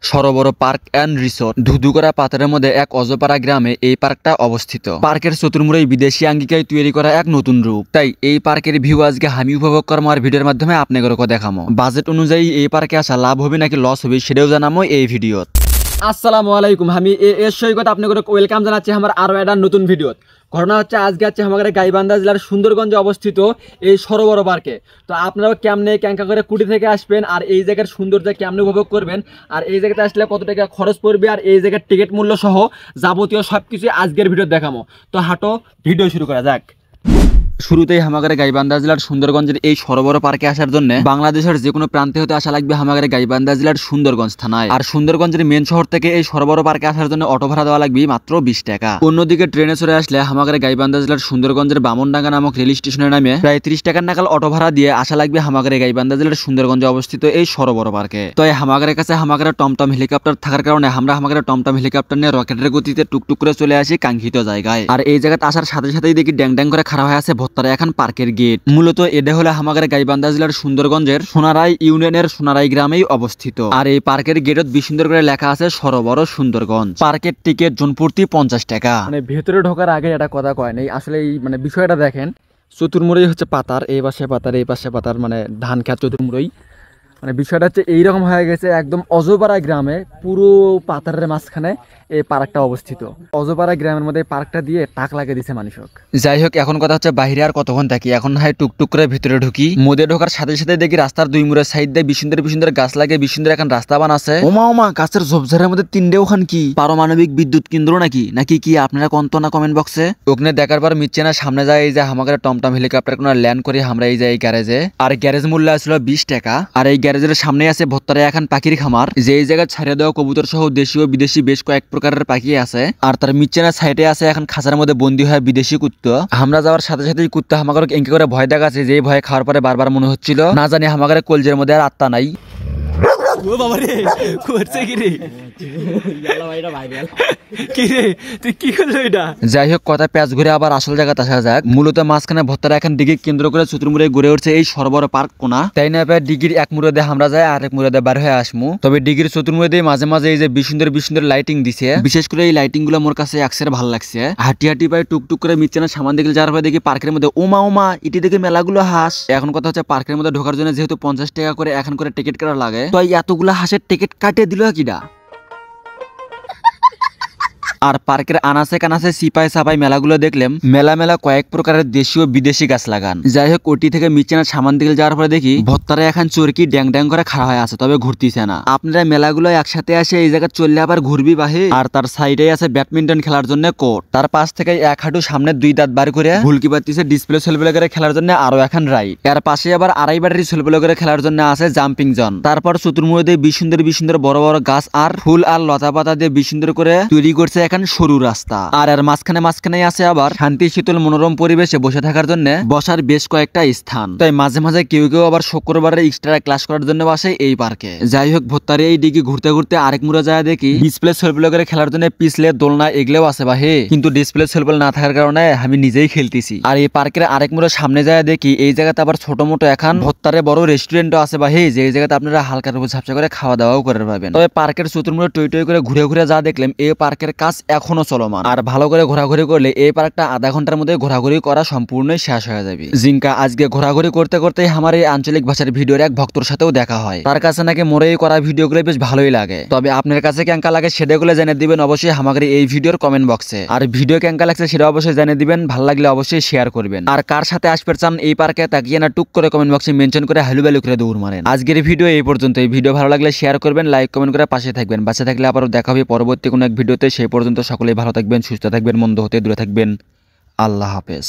Sarovar park and resort ধুধুকরা পাথরের মধ্যে এক অজপাড়া গ্রামে এই পার্কটা অবস্থিত। পার্কের চতুর্মুড়ায় বিদেশি আঙ্গিকায় তৈরি করা এক নতুন রূপ। তাই এই পার্কের ভিউ আজকে আমি উপভোগ করবো আর ভিডিওর মাধ্যমে আপনাদেরকে দেখামো। বাজেট অনুযায়ী এই পার্কে আসা লাভ হবে নাকি লস হবে সেটাও জানামো এই ভিডিওত। আসসালামু আলাইকুম, আমি এর সৈকত আপনাদের ওয়েলকাম জানাচ্ছি আমার আরও একটা নতুন ভিডিওত। ঘটনা হচ্ছে আজকে আমাদের গাইবান্ধা জেলার সুন্দরগঞ্জে অবস্থিত এই সরোবর পার্কে। তো আপনারাও কেমনে ক্যাঙ্কা করে কুটি থেকে আসবেন আর এই জায়গার সৌন্দর্য কেমনে উপভোগ করবেন আর এই জায়গাতে আসলে কত টাকা খরচ পড়বে আর এই জায়গার টিকিট মূল্য সহ যাবতীয় সব কিছু আজকের ভিডিও দেখামো। তো হাঁটো ভিডিও শুরু করা যাক। শুরুতেই হামাগারে গাইবান্ধা জেলার সুন্দরগঞ্জের এই সরোবর পার্কে আসার জন্য বাংলাদেশের যে কোনো প্রান্তে হতে আসা লাগবে হামাগারে গাইবান্ধা জেলার সুন্দরগঞ্জ থানায়। আর সুন্দরগঞ্জের মেন শহর থেকে এই সরোবর পার্কে আসার জন্য অটো ভাড়া দেওয়া লাগবে মাত্র 20 টাকা। অন্যদিকে ট্রেনে চড়ে আসলে হামাগারে গাইবান্ধা জেলার সুন্দরগঞ্জের বামনডাঙ্গা নামক রেল স্টেশনের নামে প্রায় 30 টাকার নাগাল অটো ভাড়া দিয়ে আসা লাগবে হামাগারে গাইবান্ধা জেলার সুন্দরগঞ্জে অবস্থিত এই সরোবর পার্কে। তো এই হামাগারের কাছে হামাগারে টমটম হেলিকপ্টার থাকার কারণে আমরা হামাগারে টমটম হেলিকপ্টার নিয়ে রকেটের গতিতে টুকটুক করে চলে আসি কাঙ্ক্ষিত জায়গায়। আর এই জায়গাতে আসার সাথে সাথেই দেখি ড্যাং ড্যাং করে খাড়া হয়ে আছে ভোত্তারা এখন পার্কের গেট। মূলত এটা হলো হামাগারে গাইবান্ধা জেলার সুন্দরগঞ্জের সোনারাই ইউনিয়নের সোনারাই গ্রামেই অবস্থিত। আর এই পার্কের গেটত সুন্দর করে লেখা আছে সরোবর সুন্দরগঞ্জ। পার্কের টিকিট জনপ্রতি 50 টাকা। মানে ভেতরে ঢোকার আগে এটা কথা কয় নেই, আসলে এই বিষয়টা দেখেন। চতুর্মুড়াই হচ্ছে পাতার, এই পাশে পাতার এই পাশে পাতার, ধান খেত চতুর্মুড়াই। বিষয়টা হচ্ছে এইরকম হয়ে গেছে, একদম অজপাড়া গ্রামে পুরো পাতারের মাঝখানে এই পার্কটা অবস্থিত। অজপাড়া গ্রামের মধ্যে পার্কটা দিয়ে টাক লাগিয়ে দিছে মানুষক। যাই হোক, এখন কথা হচ্ছে বাইরে আর কতক্ষণ থাকি, এখন হয় টুকটুক করে ভিতরে ঢুকি। মধ্যে ঢোকার সাথে সাথে দেখি রাস্তার দুই মুড়ের সাইড দিয়ে বিশুন্দর গাছ লাগে, বিশুন্দর এখন রাস্তা বানাচ্ছে। ওমা গাছের ঝোপঝাড়ের মধ্যে তিনটে ওখান কি পারমাণবিক বিদ্যুৎ কেন্দ্র নাকি কি আপনারা কন্ত না কমেন্ট বক্সে। ওখানে দেখার পর মিচ্ছে না সামনে যায় এই যে আমাদের টমটম হেলিকপ্টার কোনো ল্যান্ড করি আমরা এই যে এই গ্যারেজে। আর গ্যারেজ মূল্য আসলো 20 টাকা। আর এই গ্যারেজের সামনে আছে ভোত্তারে এখন পাখির খামার, যে এই জায়গায় ছাড়িয়ে দেওয়া কবুতর সহ দেশীয় বিদেশি বেশ কয়েক প্রকারের পাখি আছে। আর তার মিচ্ছেনা সাইডে আছে এখন খাঁচার মধ্যে বন্দী হয় বিদেশি কুত্তা। আমরা যাওয়ার সাথে সাথেই কুত্তা আমাকে এঁকে করে ভয় দেখাচ্ছে, যে ভয় খাওয়ার পরে বারবার মনে হচ্ছিল না জানি আমাদের কলজের মধ্যে আর আত্মা নাই। ও বাবা রে, করছে কি রে কি রে, তুই কি করলো এটা? যাই হোক, কথা প্যাচ ঘুরে আবার আসল জায়গাতে আসা যাক। মূলত মাঝখানে ভত্তারা এখন ডিগি কেন্দ্র করে চতুর্মুড়ে গড়ে উঠছে এই সরোবর পার্ক কোনা। তাই না ডিগির এক মুড়ে দিয়ে আমরা যাই আর এক মুড়ে দিয়ে বার হয়ে আসমু। তবে ডিগির চতুর্মুড়ে দিয়ে মাঝে মাঝে এই যে বিশুন্দর লাইটিং দিছে, বিশেষ করে এই লাইটিং গুলো মোর কাছে একসের ভালো লাগছে। হাঁটি পায়ে টুকটুক করে মিচ্ছে না সামান দিকে যাওয়ার পরে দেখি পার্কের মধ্যে ওমা ইটি দেখে মেলাগুলো হাঁস। এখন কথা হচ্ছে পার্কের মধ্যে ঢোকার জন্য যেহেতু 50 টাকা করে এখন করে টিকিট কাটা লাগে, তো এতগুলা হাঁসের টিকিট কাটিয়ে দিল কিডা। আর পার্কের আনাচে কানাচে সিপাই সাপাই মেলাগুলো দেখলাম মেলা কয়েক প্রকারের দেশীয় বিদেশি গাছ লাগান। যাই হোক, ওটি থেকে মিচেনা সামান দিকে যাওয়ার পরে দেখি ভত্তারা এখন চরকি ড্যাং করে খাড়া হয়ে আছে, তবে ঘুরতিছে না। আপনারা মেলাগুলো একসাথে আসে এই জায়গায় চললে আবার ঘুরবি বাহে। আর তার সাইডে আছে ব্যাডমিন্টন খেলার জন্য কোর্ট, তার পাশ থেকে এক হাঁটু সামনে 2 দাঁত বার করে ভুলকি পাতিছে ডিসপ্লে ছেলেবেলে করে খেলার জন্য আরো এখন রাইড। এর পাশে আবার আড়াই ব্যাটারি ছেলেবেলে করে খেলার জন্য আছে জাম্পিং জন। তারপর চতুর্মুড়ে দিয়ে বিশুন্দর বড় গাছ আর ফুল আর লতা পাতা দিয়ে বিশুন্দর করে তৈরি করছে এখন সরু রাস্তা। আর এর মাঝখানে আছে আবার শান্তি শীতল মনোরম পরিবেশে বসে থাকার জন্য বসার বেশ কয়েকটা স্থান। তাই মাঝে মাঝে কেউ আবার শুক্রবারে এক্সট্রা ক্লাস করার জন্য বসে এই পার্কে। যাই হোক, ভত্তারে এই দিকে ঘুরতে আরেক মুড়ে যায় দেখি ডিসপ্লে সেলফেল খেলার জন্য পিছলে দোলনা এগুলোও আছে বাহে, কিন্তু ডিসপ্লে সেলফেল না থাকার কারণে আমি নিজেই খেলতেছি। আর এই পার্কের আরেক মুড়ে সামনে যায় দেখি এই জায়গাতে আবার ছোট মোটো এখন ভত্তারে বড় রেস্টুরেন্টও আছে বাহে, যে এই জায়গাতে আপনারা হালকার উপর ঝাপসা করে খাওয়া দাওয়াও করে পাবেন। তবে পার্কের চতুর্মুড়ে টই করে ঘুরে যা দেখলাম এই পার্কের কাজ এখনো চলমান। আর ভালো করে ঘোরাঘুরি করলে এই পার্কটা আধা ঘন্টার মধ্যে ঘোরাঘুরি করা সম্পূর্ণই শেষ হয়ে যাবে। জিঙ্কা আজকে ঘোরাঘুরি করতে আমার এই আঞ্চলিক ভাষার ভিডিওর এক ভক্তর সাথেও দেখা হয়, তার কাছে নাকি মোরেই করা ভিডিওগুলো বেশ ভালোই লাগে। তবে আপনার কাছে কেঙ্কা লাগে সেটাগুলো জেনে দিবেন অবশ্যই আমাদের এই ভিডিওর কমেন্ট বক্সে। আর ভিডিও কেঙ্কা লাগছে সেটা অবশ্যই জানিয়ে দিবেন, ভালো লাগলে অবশ্যই শেয়ার করবেন। আর কার সাথে আসতে চান এই পার্কে তাকিয়ে না টুক করে কমেন্ট বক্সে মেনশন করে হালু বালু করে দৌড় মারেন। আজকের ভিডিও এই পর্যন্ত। এই ভিডিও ভালো লাগলে শেয়ার করবেন, লাইক কমেন্ট করে পাশে থাকবেন। বাঁচে থাকলে আবারও দেখা হবে পরবর্তী কোনো এক ভিডিওতে। সেই পর্যন্ত সকলেই ভালো থাকবেন, সুস্থ থাকবেন, মন্দ হতে দূরে থাকবেন। আল্লাহ হাফেজ।